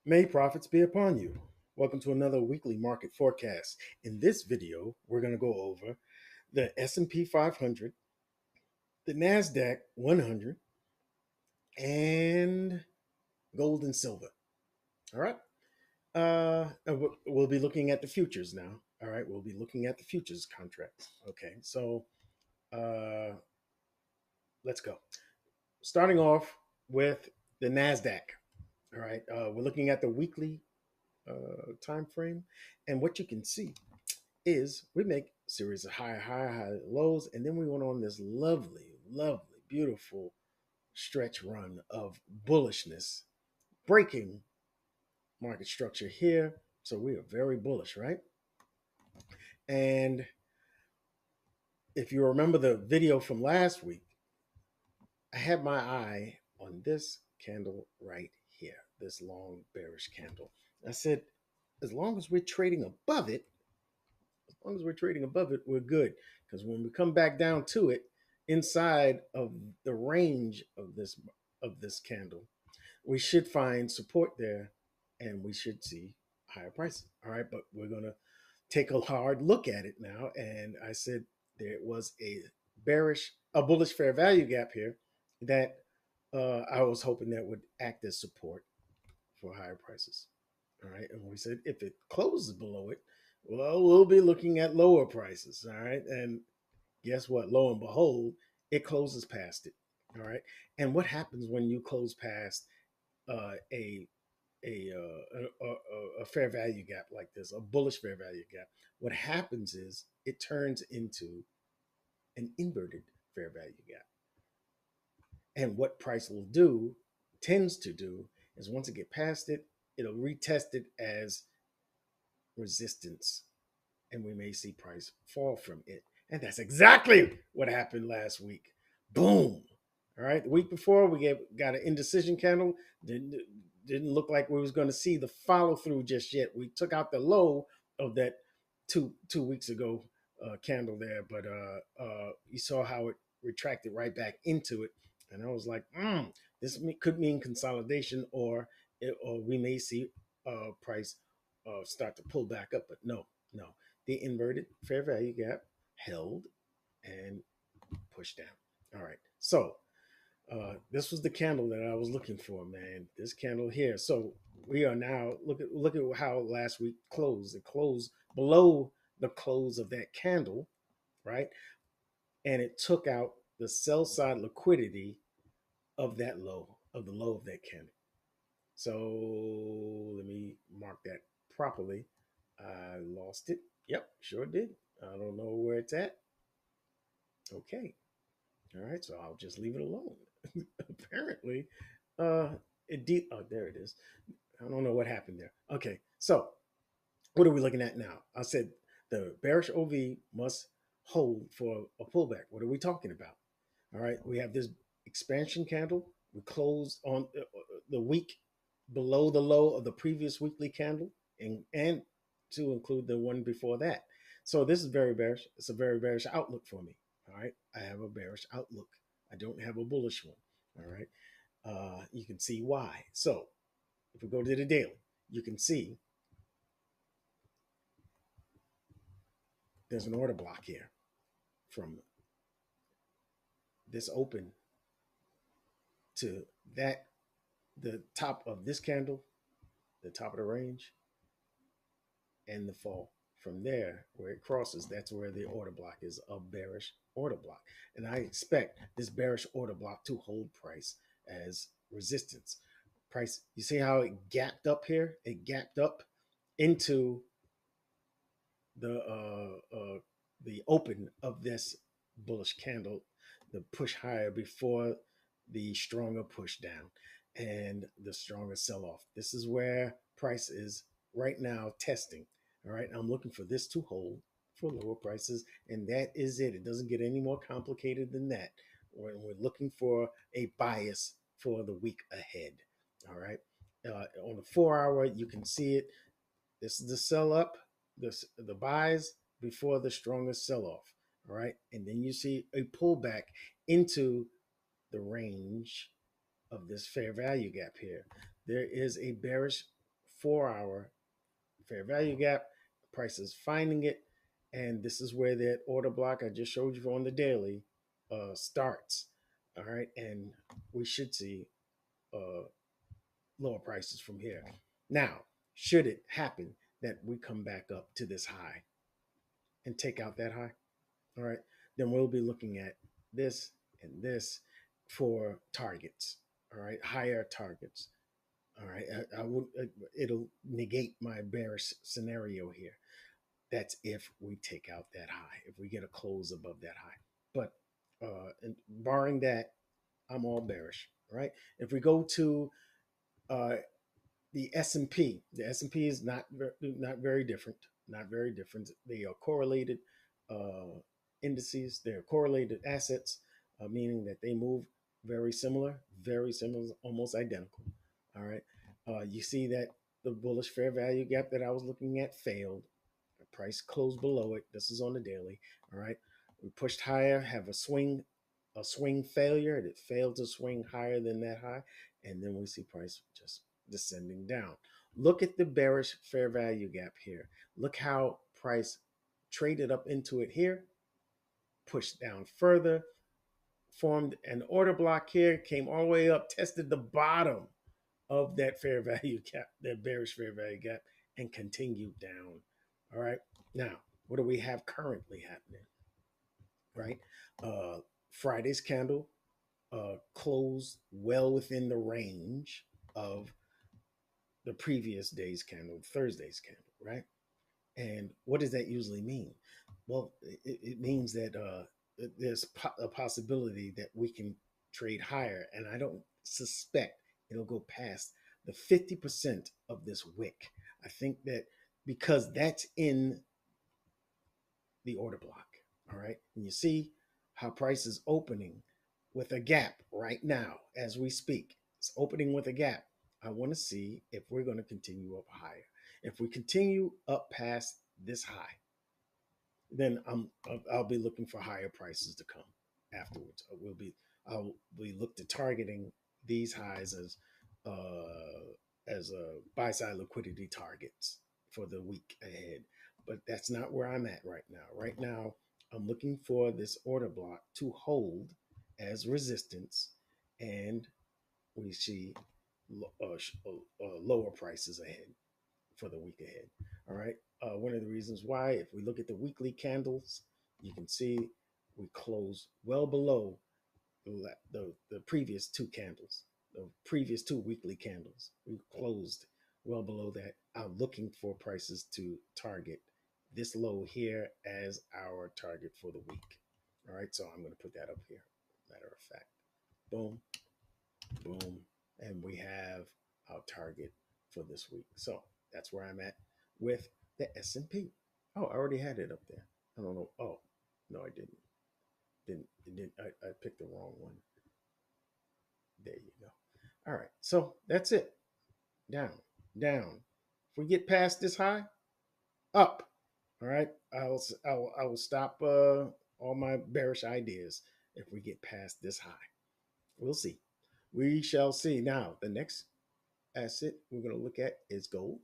May profits be upon you. Welcome to another weekly market forecast. In this video, we're going to go over the S&P 500, the NASDAQ 100, and gold and silver. All right. We'll be looking at the futures now. All right. We'll be looking at the futures contracts. Okay. So uh, let's go. Starting off with the NASDAQ. All right. We're looking at the weekly time frame. And what you can see is we make a series of high lows, and then we went on this lovely, beautiful stretch run of bullishness, breaking market structure here. So we are very bullish, right? And if you remember the video from last week, I had my eye on this candle right here, this long bearish candle. I said, as long as we're trading above it, we're good. Because when we come back down to it, inside of the range of this candle, we should find support there, and we should see higher prices. All right, but we're gonna take a hard look at it now. And I said there was a bullish fair value gap here that I was hoping that would act as support for higher prices. All right. And we said if it closes below it, well, we'll be looking at lower prices. All right. And guess what? Lo and behold, it closes past it. All right. And what happens when you close past uh, a a fair value gap like this, a bullish fair value gap? What happens is it turns into an inverted fair value gap. And what price will do, tends to do, is once it get past it, it'll retest it as resistance, and we may see price fall from it. And that's exactly what happened last week. Boom. All right. The week before, got an indecision candle. Didn't look like we was going to see the follow through just yet. We took out the low of that two weeks ago candle there, but you saw how it retracted right back into it, and I was like, this could mean consolidation, or we may see price start to pull back up. But no, the inverted fair value gap held and pushed down. All right, so this was the candle that I was looking for, man. This candle here. So we are now look at how last week closed. It closed below the close of that candle, right? And it took out the sell side liquidity of that low, of the low of that candle. So let me mark that properly. I lost it. Yep, sure did. I don't know where it's at. Okay. All right, so I'll just leave it alone. Apparently, uh, oh, there it is. I don't know what happened there. Okay, so what are we looking at now? I said the bearish OV must hold for a pullback. What are we talking about? All right, we have this expansion candle. We closed on the week below the low of the previous weekly candle, and to include the one before that. So this is very bearish. It's a very bearish outlook for me. All right, I have a bearish outlook. I don't have a bullish one. All right, you can see why. So if we go to the daily, you can see there's an order block here from this open to that, the top of this candle, the top of the range, and the fall. From there, where it crosses, that's where the order block is, a bearish order block. And I expect this bearish order block to hold price as resistance. Price, you see how it gapped up here? It gapped up into the open of this bullish candle, the push higher before the stronger push down and the stronger sell off. This is where price is right now testing. All right, I'm looking for this to hold for lower prices, and that is it. It doesn't get any more complicated than that. When we're looking for a bias for the week ahead. All right, on the 4 hour, you can see it. This is the sell up, the buys before the strongest sell off. All right, and then you see a pullback into the range of this fair value gap here. There is a bearish 4-hour fair value gap. Price is finding it, and this is where that order block I just showed you on the daily starts. All right, and we should see lower prices from here. Now, should it happen that we come back up to this high and take out that high, all right, then we'll be looking at this and this for targets. All right, higher targets. All right, I will. It'll negate my bearish scenario here. That's if we take out that high, if we get a close above that high. But and barring that, I'm all bearish. Right? If we go to uh, the S&P, the S&P is not very different. Not very different. They are correlated indices. They're correlated assets, meaning that they move very similar, almost identical. All right. You see that the bullish fair value gap that I was looking at failed. The price closed below it. This is on the daily. All right. We pushed higher, have a swing failure. It failed to swing higher than that high. And then we see price just descending down. Look at the bearish fair value gap here. Look how price traded up into it here, pushed down further, formed an order block here, came all the way up, tested the bottom of that fair value gap, that bearish fair value gap, and continued down. All right. Now, what do we have currently happening? Right. Friday's candle closed well within the range of the previous day's candle, Thursday's candle, right? And what does that usually mean? Well, it means that there's a possibility that we can trade higher, and I don't suspect it'll go past the 50% of this wick. I think that because that's in the order block, all right? And you see how price is opening with a gap right now as we speak. It's opening with a gap. I want to see if we're going to continue up higher. If we continue up past this high, then I'll be looking for higher prices to come afterwards. I'll be look to targeting these highs as buy side liquidity targets for the week ahead. But that's not where I'm at right now. Right now, I'm looking for this order block to hold as resistance, and we see lower prices ahead for the week ahead. All right. One of the reasons why, if we look at the weekly candles, you can see we close well below the previous two candles, the previous two weekly candles. We closed well below that. I'm looking for prices to target this low here as our target for the week. All right. So I'm going to put that up here. Matter of fact, boom, boom. And we have our target for this week. So that's where I'm at with the S&P. Oh, I already had it up there. I don't know. Oh, no, I didn't. I picked the wrong one. There you go. All right. So that's it. Down, down. If we get past this high, up. All right. I will stop all my bearish ideas if we get past this high. We'll see. We shall see. Now, the next asset we're going to look at is gold.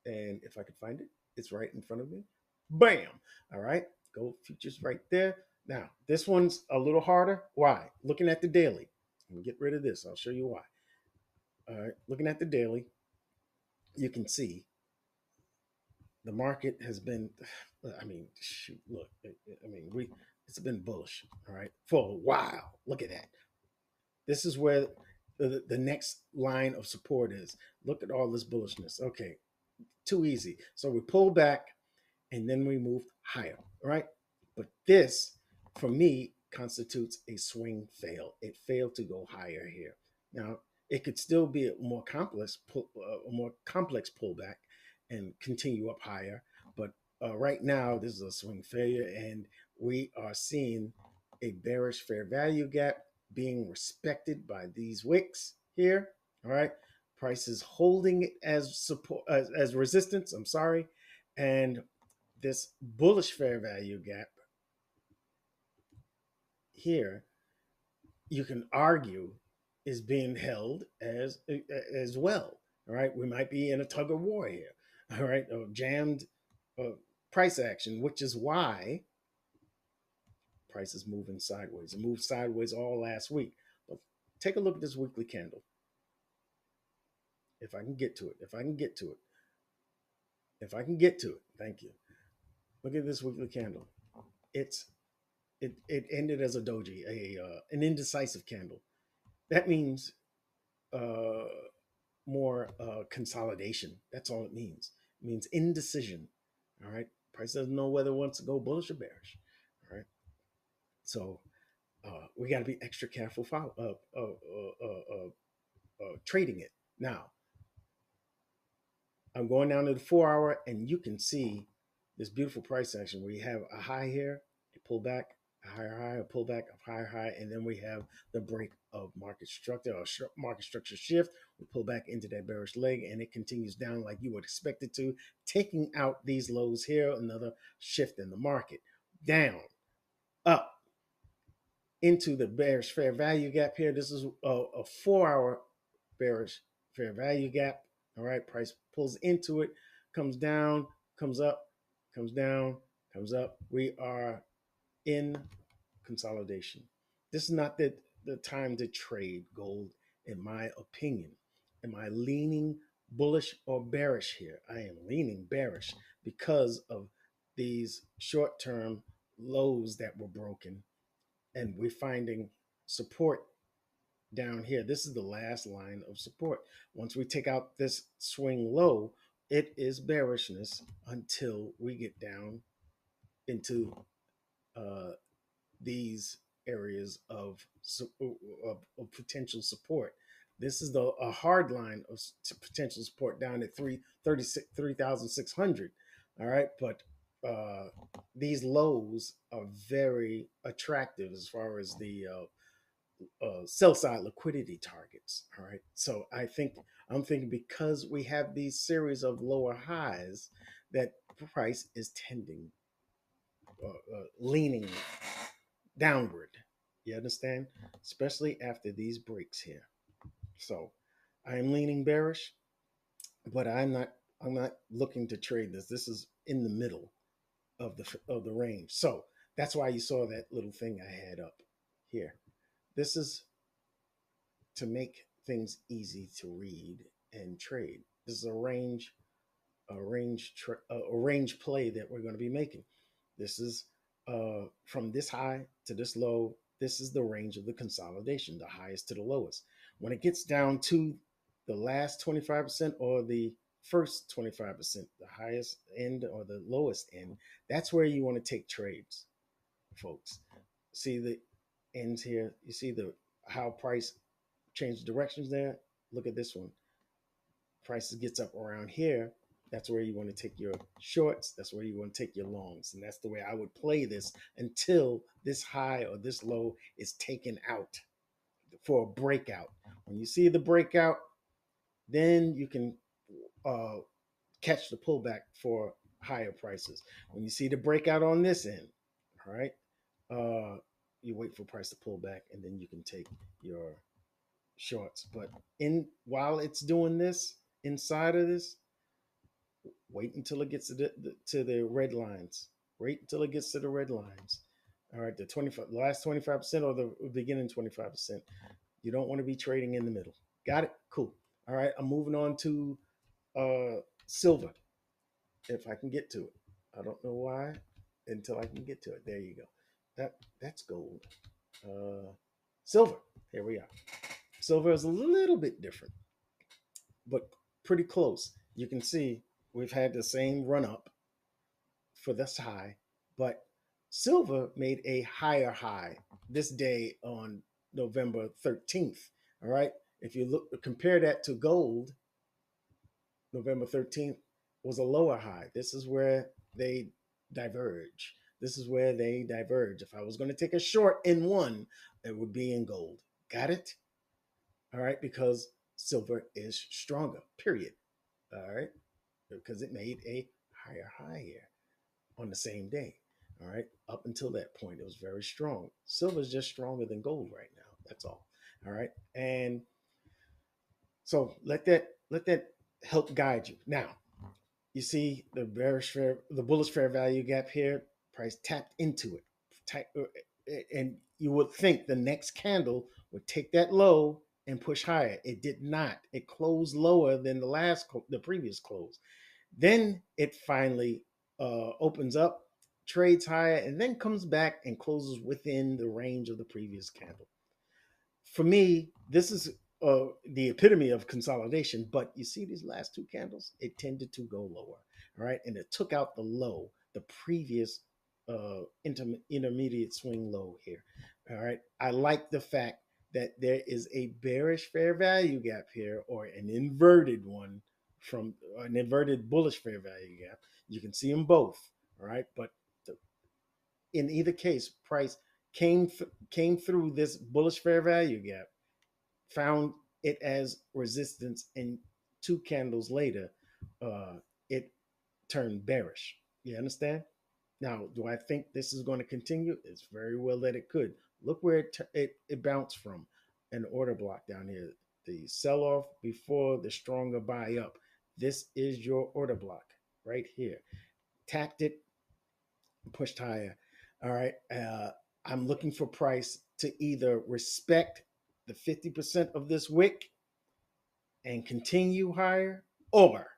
And if I could find it, it's right in front of me. Bam. All right. Gold futures right there. Now, this one's a little harder. Why? Looking at the daily. Let me get rid of this. I'll show you why. All right. Looking at the daily, you can see the market has been, I mean, shoot, look, I mean, it's been bullish, all right, for a while. Look at that. This is where the next line of support is. Look at all this bullishness. Okay, too easy. So we pull back and then we move higher, right? But this, for me, constitutes a swing fail. It failed to go higher here. Now, it could still be a more complex pullback and continue up higher. But right now, this is a swing failure, and we are seeing a bearish fair value gap being respected by these wicks here. All right, price is holding it as support, as resistance. I'm sorry, and this bullish fair value gap here, you can argue, is being held as well. All right, we might be in a tug of war here. All right, or jammed uh, price action, which is why price is moving sideways. It moved sideways all last week. But take a look at this weekly candle. If I can get to it, if I can get to it, if I can get to it, thank you. Look at this weekly candle. It's it ended as a doji, an indecisive candle. That means uh, more consolidation. That's all it means. It means indecision. All right. Price doesn't know whether it wants to go bullish or bearish. All right. So we got to be extra careful trading it. Now, I'm going down to the 4 hour, and you can see this beautiful price action where you have a high here, a pullback, a higher high, a pullback, a higher high, and then we have the break of market structure or market structure shift. We pull back into that bearish leg, and it continues down like you would expect it to, taking out these lows here. Another shift in the market, down, up into the bearish fair value gap here. This is a 4 hour bearish fair value gap. All right, price pulls into it, comes down, comes up, comes down, comes up. We are in consolidation. This is not the time to trade gold, in my opinion. Am I leaning bullish or bearish here? I am leaning bearish because of these short term lows that were broken, and we're finding support down here. This is the last line of support. Once we take out this swing low, it is bearishness until we get down into uh, these areas of potential support. This is a hard line of potential support down at 3,600. All right, but uh, these lows are very attractive as far as the sell side liquidity targets. All right. So I'm thinking because we have these series of lower highs that price is tending, leaning downward. You understand? Especially after these breaks here. So I'm leaning bearish, but I'm not looking to trade this. This is in the middle of the range. So that's why you saw that little thing I had up here. This is to make things easy to read and trade. This is a range play that we're going to be making. This is from this high to this low. This is the range of the consolidation, the highest to the lowest. When it gets down to the last 25% or the first 25%, the highest end or the lowest end, that's where you want to take trades, folks. See the ends here. You see the how price change directions there. Look at this one. Prices gets up around here. That's where you want to take your shorts. That's where you want to take your longs. And that's the way I would play this until this high or this low is taken out for a breakout. When you see the breakout, then you can uh, catch the pullback for higher prices. When you see the breakout on this end, all right, you wait for price to pull back, and then you can take your shorts. But in while it's doing this, inside of this, wait until it gets to the red lines. Wait until it gets to the red lines. All right, the last 25% or the beginning 25%. You don't want to be trading in the middle. Got it? Cool. All right, I'm moving on to silver. If I can get to it, I don't know why until I can get to it. There you go. That's gold. Silver. Here we are. Silver is a little bit different, but pretty close. You can see we've had the same run up for this high, but silver made a higher high this day on November 13th. All right. If you compare that to gold, November 13th was a lower high. This is where they diverge. This is where they diverge. If I was going to take a short in one, it would be in gold. Got it? All right. Because silver is stronger, period. All right. Because it made a higher high here on the same day. All right. Up until that point, it was very strong. Silver is just stronger than gold right now. That's all. All right. And so let that help guide you. Now, you see the bullish fair value gap here, price tapped into it. And you would think the next candle would take that low and push higher. It did not. It closed lower than the previous close. Then it finally opens up, trades higher, and then comes back and closes within the range of the previous candle. For me, this is the epitome of consolidation. But you see these last two candles, it tended to go lower, all right, and it took out the low, the previous intermediate swing low here. All right, I like the fact that there is a bearish fair value gap here, or an inverted one, from an inverted bullish fair value gap. You can see them both, all right, but the, in either case, price came through this bullish fair value gap, found it as resistance, and two candles later, it turned bearish. You understand? Now, do I think this is going to continue? It's very well that it could. Look where it bounced from, an order block down here. The sell off before the stronger buy up. This is your order block right here. Tapped it, pushed higher. All right. I'm looking for price to either respect the 50% of this wick and continue higher, or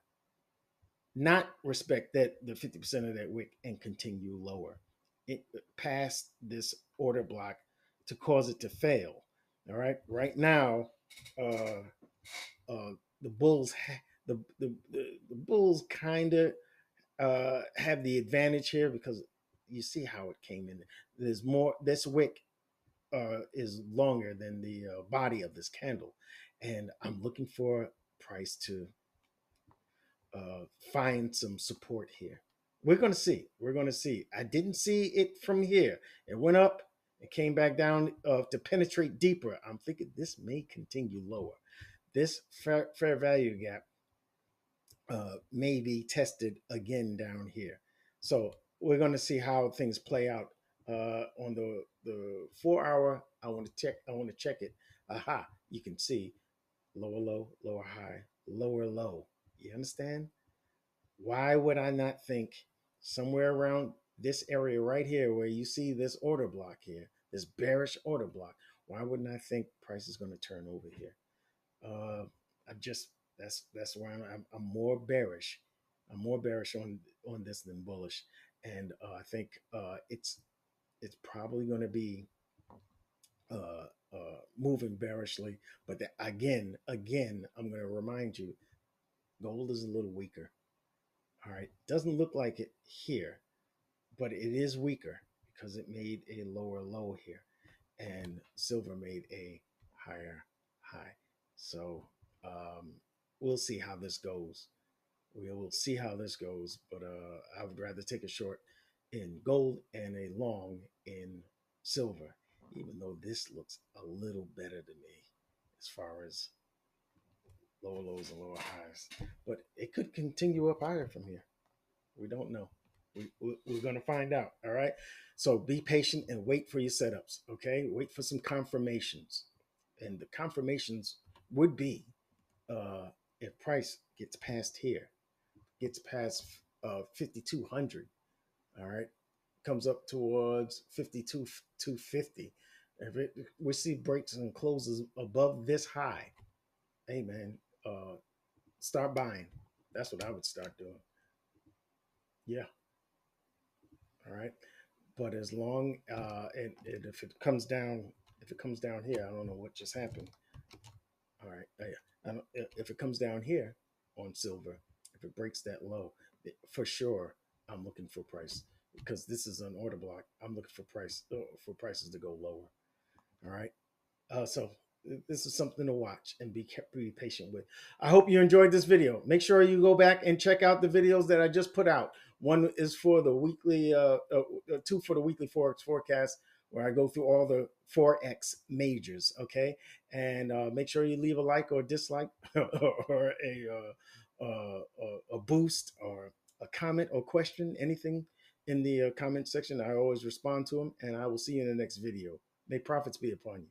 not respect that the 50% of that wick and continue lower. It past this order block to cause it to fail. All right. Right now, uh, the bulls, the bulls kind of have the advantage here, because you see how it came in. There's more. This wick is longer than the body of this candle, and I'm looking for price to find some support here. We're going to see. We're going to see. I didn't see it from here. It went up. It came back down to penetrate deeper. I'm thinking this may continue lower. This fair value gap may be tested again down here. So we're going to see how things play out on the 4 hour. I want to check. I want to check it. Aha! You can see lower low, lower high, lower low. You understand? Why would I not think somewhere around this area right here, where you see this order block here, this bearish order block? Why wouldn't I think price is going to turn over here? I'm just that's why I'm more bearish. I'm more bearish on this than bullish, and I think it's probably going to be moving bearishly. But again, I'm going to remind you, gold is a little weaker. All right, doesn't look like it here, but it is weaker because it made a lower low here, and silver made a higher high. So we'll see how this goes. We will see how this goes, but I would rather take a short in gold and a long in silver, even though this looks a little better to me as far as lower lows and lower highs. But it could continue up higher from here. We don't know. We're going to find out. All right. So be patient and wait for your setups. Okay. Wait for some confirmations. And the confirmations would be if price gets past here, gets past 5,200. All right. Comes up towards 52,250. If we see breaks and closes above this high, hey man, start buying. That's what I would start doing. Yeah. All right. But as long and if it comes down, here, I don't know what just happened. All right, if it comes down here on silver, if it breaks that low, for sure I'm looking for price, because this is an order block. I'm looking for prices to go lower. All right, so this is something to watch and be patient with. I hope you enjoyed this video. Make sure you go back and check out the videos that I just put out. One is for the weekly, two for the weekly Forex forecast, where I go through all the Forex majors. Okay, and make sure you leave a like or dislike, or a boost, or a comment or question, anything in the comment section. I always respond to them, and I will see you in the next video. May profits be upon you.